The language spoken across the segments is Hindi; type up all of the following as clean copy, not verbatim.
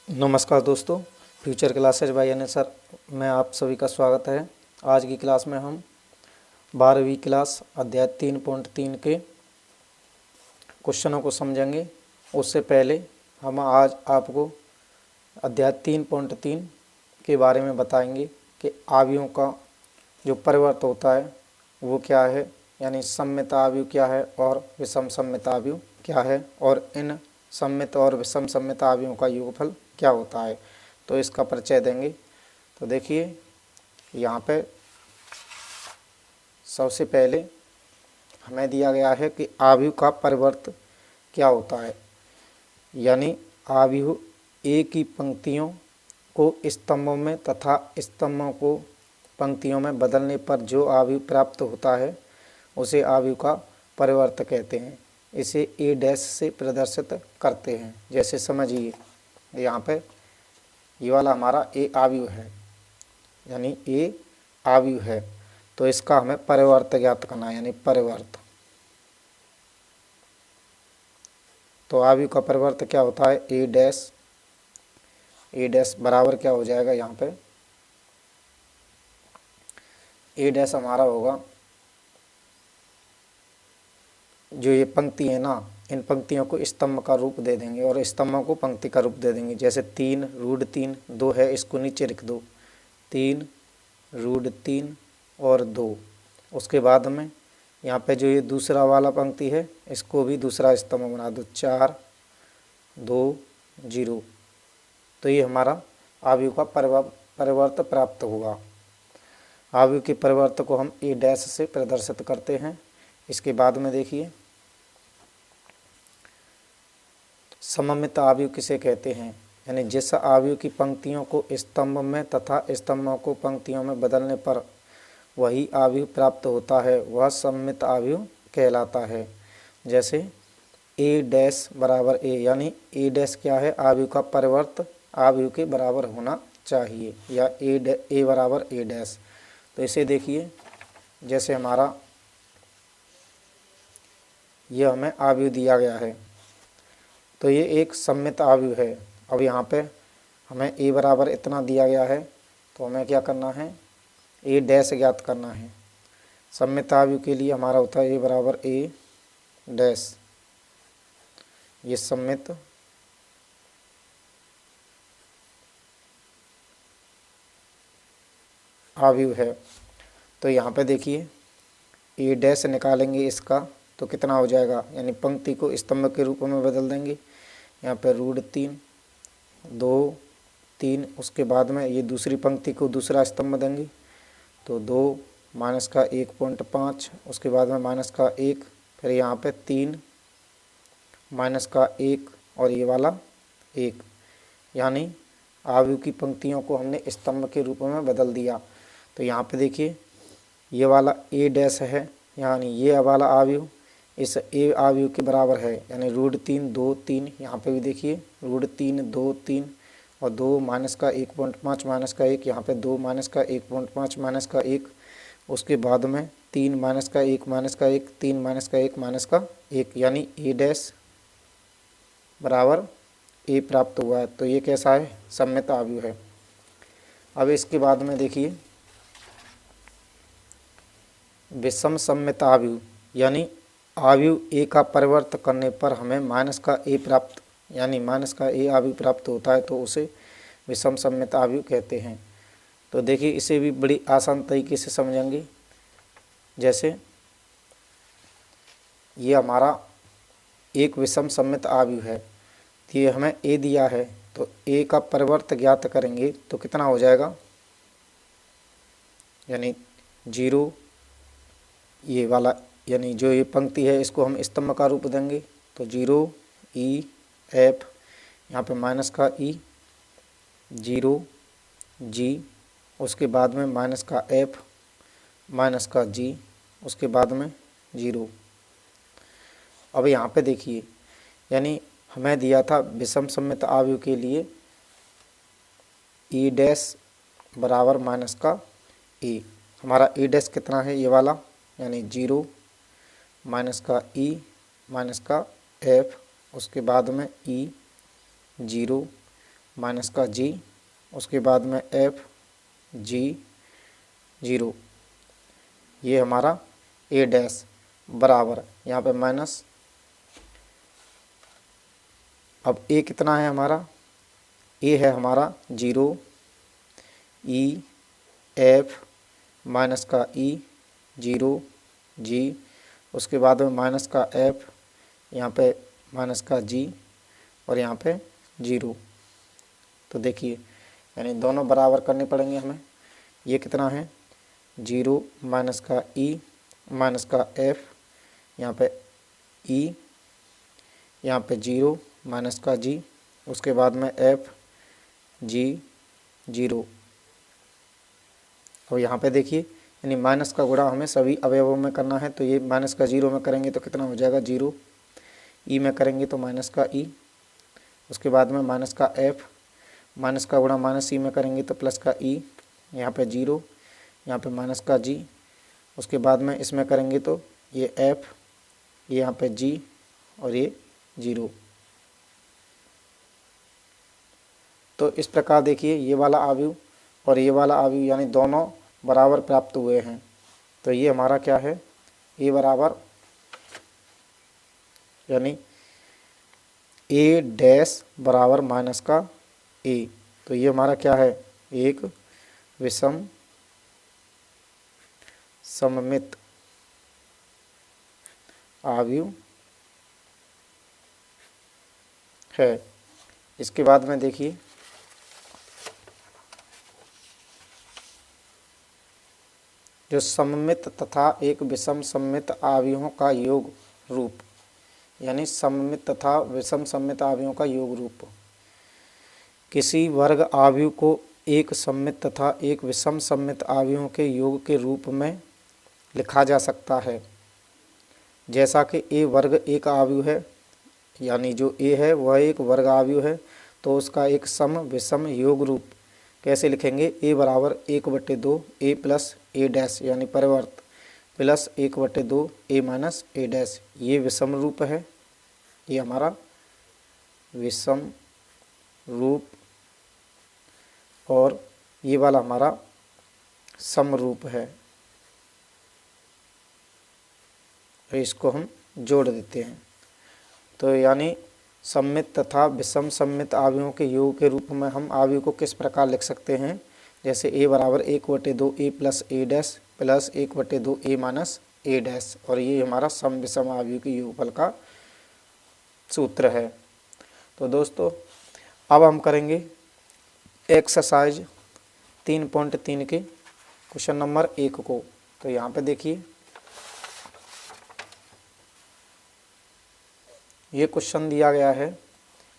नमस्कार दोस्तों, Future Classes by N sir में आप सभी का स्वागत है। आज की क्लास में हम 12वीं क्लास अध्याय 3.3 के क्वेश्चनों को समझेंगे। उससे पहले हम आज आपको अध्याय 3.3 के बारे में बताएंगे कि आव्यूहों का जो परिवर्त होता है वो क्या है, यानी सममित आव्यूह क्या है और विषम सममित आव्यूह क्या है, और इन सममित और विषम सममित आव्यूहों का योगफल क्या होता है, तो इसका परिचय देंगे। तो देखिए यहाँ पे सबसे पहले हमें दिया गया है कि आव्यूह का परिवर्त क्या होता है, यानी आव्यूह एक ही पंक्तियों को स्तंभों में तथा स्तंभों को पंक्तियों में बदलने पर जो आव्यूह प्राप्त होता है उसे आव्यूह का परिवर्त कहते हैं। इसे ए डैश से प्रदर्शित करते हैं। जैसे समझिए यहाँ पे ये वाला हमारा ए आव्यूह है, यानी ए आव्यूह है, तो इसका हमें परिवर्त ज्ञात करना है, यानी परिवर्त। तो आव्यूह का परिवर्त क्या होता है, ए डैश बराबर क्या हो जाएगा, यहाँ पे ए डैश हमारा होगा, जो ये पंक्ति है ना, इन पंक्तियों को स्तंभ का रूप दे देंगे और स्तंभों को पंक्ति का रूप दे देंगे। जैसे 3 रूढ़ 3 2 है, इसको नीचे लिख दो, 3 रूढ़ 3 और 2। उसके बाद में यहाँ पे जो ये दूसरा वाला पंक्ति है इसको भी दूसरा स्तंभ बना दो, 4 2 0। तो ये हमारा आव्यूह का परिवर्त प्राप्त हुआ। आव्यूह के परिवर्त को हम ए डैश से प्रदर्शित करते हैं। इसके बाद में देखिए सममित आव्यूह किसे कहते हैं, यानी जिस आव्यूह की पंक्तियों को स्तंभ में तथा स्तंभों को पंक्तियों में बदलने पर वही आव्यूह प्राप्त होता है वह सममित आव्यूह कहलाता है। जैसे ए डैश बराबर ए, यानी ए डैश क्या है, आव्यूह का परिवर्त आव्यूह के बराबर होना चाहिए, या ए बराबर ए डैश। तो इसे देखिए, जैसे हमारा यह हमें आव्यूह दिया गया है तो ये एक सममित आव्यूह है। अब यहाँ पे हमें ए बराबर इतना दिया गया है तो हमें क्या करना है, ए डैश ज्ञात करना है। सममित आव्यूह के लिए हमारा होता है ए बराबर ए डैश, ये सममित आव्यूह है। तो यहाँ पे देखिए ए डैश निकालेंगे इसका तो कितना हो जाएगा, यानी पंक्ति को स्तंभ के रूप में बदल देंगे। यहाँ पे रूढ़ 3 2 3, उसके बाद में ये दूसरी पंक्ति को दूसरा स्तंभ देंगे तो 2 माइनस का 1.5, उसके बाद में माइनस का 1, फिर यहाँ पे 3 माइनस का 1 और ये वाला 1, यानी आव्यूह की पंक्तियों को हमने स्तंभ के रूप में बदल दिया। तो यहाँ पे देखिए ये वाला ए डैश है, यानी ये वाला आव्यूह इस ए आव्यूह के बराबर है, यानी रूढ़ 3 2 3। यहाँ पे भी देखिए रूढ़ 3 2 3 और 2 माइनस का 1.5 माइनस का 1, यहाँ पे 2 माइनस का 1.5 माइनस का 1, उसके बाद में 3 माइनस का 1 माइनस का 1, 3 माइनस का 1 माइनस का 1, यानी ए डैश बराबर ए प्राप्त हुआ है। तो ये कैसा है, सममित आव्यूह है। अब इसके बाद में देखिए विषम सममित आव्यूह, यानी आव्यूह ए का परिवर्त करने पर हमें माइनस का ए प्राप्त, यानी माइनस का ए आव्यूह प्राप्त होता है तो उसे विषम सममित आव्यूह कहते हैं। तो देखिए इसे भी बड़ी आसान तरीके से समझेंगे। जैसे ये हमारा एक विषम सममित आव्यूह है, ये हमें ए दिया है, तो ए का परिवर्त ज्ञात करेंगे तो कितना हो जाएगा, यानी 0 ये वाला, यानी जो ये पंक्ति है इसको हम स्तंभ का रूप देंगे तो 0 ई एफ, यहाँ पे माइनस का ई 0 जी, उसके बाद में माइनस का एफ माइनस का जी, उसके बाद में 0। अब यहाँ पे देखिए, यानी हमें दिया था विषम सममित आव्यूह के लिए ई डैश बराबर माइनस का ए। हमारा ई डैश कितना है, ये वाला, यानी 0 माइनस का ई माइनस का एफ, उसके बाद में ई 0 माइनस का जी, उसके बाद में एफ जी 0, ये हमारा ए डैश बराबर, यहाँ पे माइनस। अब ए कितना है हमारा, ए है हमारा 0 ई एफ माइनस का ई 0 जी, उसके बाद में माइनस का एफ, यहाँ पे माइनस का जी और यहाँ पे 0। तो देखिए यानी दोनों बराबर करने पड़ेंगे हमें। ये कितना है 0 माइनस का ई माइनस का एफ, यहाँ पे ई, यहाँ पे 0 माइनस का जी, उसके बाद में एफ जी 0। और यहाँ पे देखिए यानी माइनस का गुणा हमें सभी अवयवों में करना है। तो ये माइनस का 0 में करेंगे तो कितना हो जाएगा 0, ई में करेंगे तो माइनस का ई, उसके बाद में माइनस का एफ, माइनस का गुणा माइनस ई में करेंगे तो प्लस का ई, यहाँ पे 0, यहाँ पे माइनस का जी, उसके बाद में इसमें करेंगे तो ये एफ, ये यहाँ पे जी और ये 0। तो इस प्रकार देखिए ये वाला आव्यूह और ये वाला आव्यूह यानी दोनों बराबर प्राप्त हुए हैं। तो ये हमारा क्या है, ए बराबर यानी ए डैश बराबर माइनस का ए। तो ये हमारा क्या है, एक विषम सममित आव्यूह है। इसके बाद में देखिए जो सममित तथा एक विषम सममित आव्यूहों का योग रूप, यानी सममित तथा विषम सममित आव्यूहों का योग रूप। किसी वर्ग आव्यूह को एक सममित तथा एक विषम सममित आव्यूहों के योग के रूप में लिखा जा सकता है। जैसा कि ए वर्ग एक आव्यूह है, यानी जो ए है वह एक वर्ग आव्यूह है, तो उसका एक सम विषम योग रूप कैसे लिखेंगे, ए बराबर 1/2 ए प्लस ए डैश यानी परिवर्त प्लस 1/2 ए माइनस ए डैश। ये विषम रूप है, ये हमारा विषम रूप, और ये वाला हमारा सम रूप है। तो इसको हम जोड़ देते हैं। तो यानी सममित तथा विषम सममित आव्यूहों के योग के रूप में हम आव्यूह को किस प्रकार लिख सकते हैं, जैसे ए बराबर 1/2 ए प्लस ए डैश प्लस 1/2 ए माइनस ए डैश, और ये हमारा सम विषम आव्यूह के योगफल का सूत्र है। तो दोस्तों अब हम करेंगे एक्सरसाइज 3.3 के क्वेश्चन नंबर 1 को। तो यहाँ पे देखिए ये क्वेश्चन दिया गया है,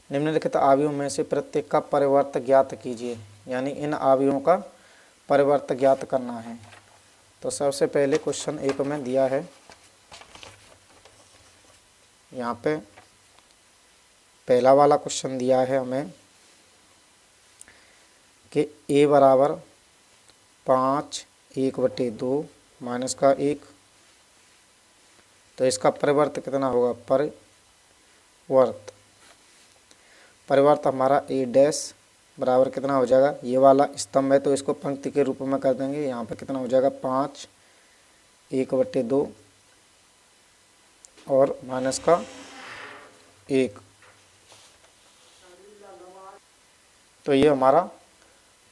निम्नलिखित आव्यूहों में से प्रत्येक का परिवर्त ज्ञात कीजिए, यानी इन आव्यूहों का परिवर्त ज्ञात करना है। तो सबसे पहले क्वेश्चन 1 में दिया है, यहाँ पे पहला वाला क्वेश्चन दिया है हमें कि ए बराबर 5 1/2 माइनस का 1। तो इसका परिवर्त कितना होगा, परिवर्त हमारा ए डैश बराबर कितना हो जाएगा, ये वाला स्तंभ है तो इसको पंक्ति के रूप में कर देंगे। यहाँ पे कितना हो जाएगा 5 1/2 और माइनस का 1। तो ये हमारा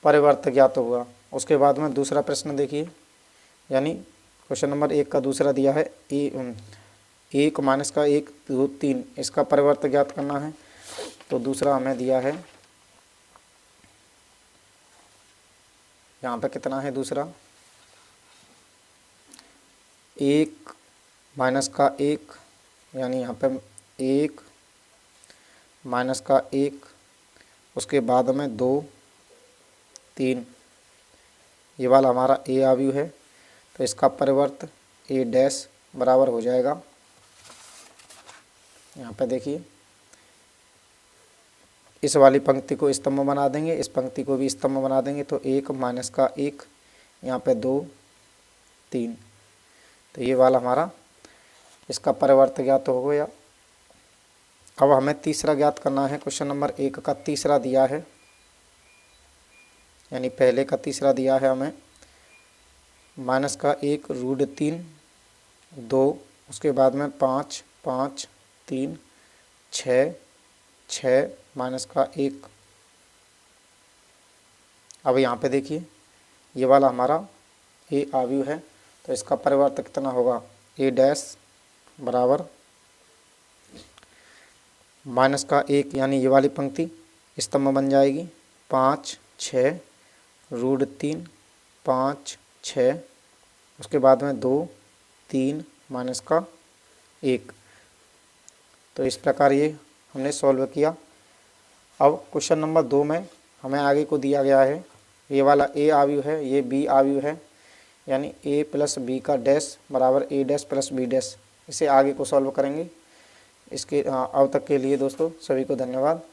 परिवर्त ज्ञात हुआ। उसके बाद में दूसरा प्रश्न देखिए, यानी क्वेश्चन नंबर 1 का दूसरा दिया है 1 माइनस का 1 2 3, इसका परिवर्त ज्ञात करना है। तो दूसरा हमें दिया है, यहाँ पे कितना है दूसरा, 1 माइनस का 1, यानी यहाँ पे 1 माइनस का 1, उसके बाद में 2 3, ये वाला हमारा ए आव्यूह है। तो इसका परिवर्त ए डैश बराबर हो जाएगा, यहाँ पे देखिए इस वाली पंक्ति को स्तंभ बना देंगे, इस पंक्ति को भी स्तंभ बना देंगे। तो 1 माइनस का 1, यहाँ पे 2 3, तो ये वाला हमारा इसका परिवर्त ज्ञात हो गया। अब हमें तीसरा ज्ञात करना है। क्वेश्चन नंबर 1 का तीसरा दिया है यानी पहले का तीसरा दिया है हमें माइनस का 1 रूट 3 2, उसके बाद में 5 5 3 6 6 माइनस का 1। अब यहाँ पे देखिए ये वाला हमारा ए आव्यूह है, तो इसका परिवर्तक कितना होगा, ए डैश बराबर माइनस का 1 यानी ये वाली पंक्ति स्तंभ बन जाएगी 5 6 रूट 3 5 6, उसके बाद में 2 3 माइनस का 1। तो इस प्रकार ये हमने सॉल्व किया। अब क्वेश्चन नंबर 2 में हमें आगे को दिया गया है ये वाला ए आव्यूह है, ये बी आव्यूह है, यानी ए प्लस बी का डैश बराबर ए डैश प्लस बी डैश। इसे आगे को सॉल्व करेंगे। इसके अब तक के लिए दोस्तों सभी को धन्यवाद।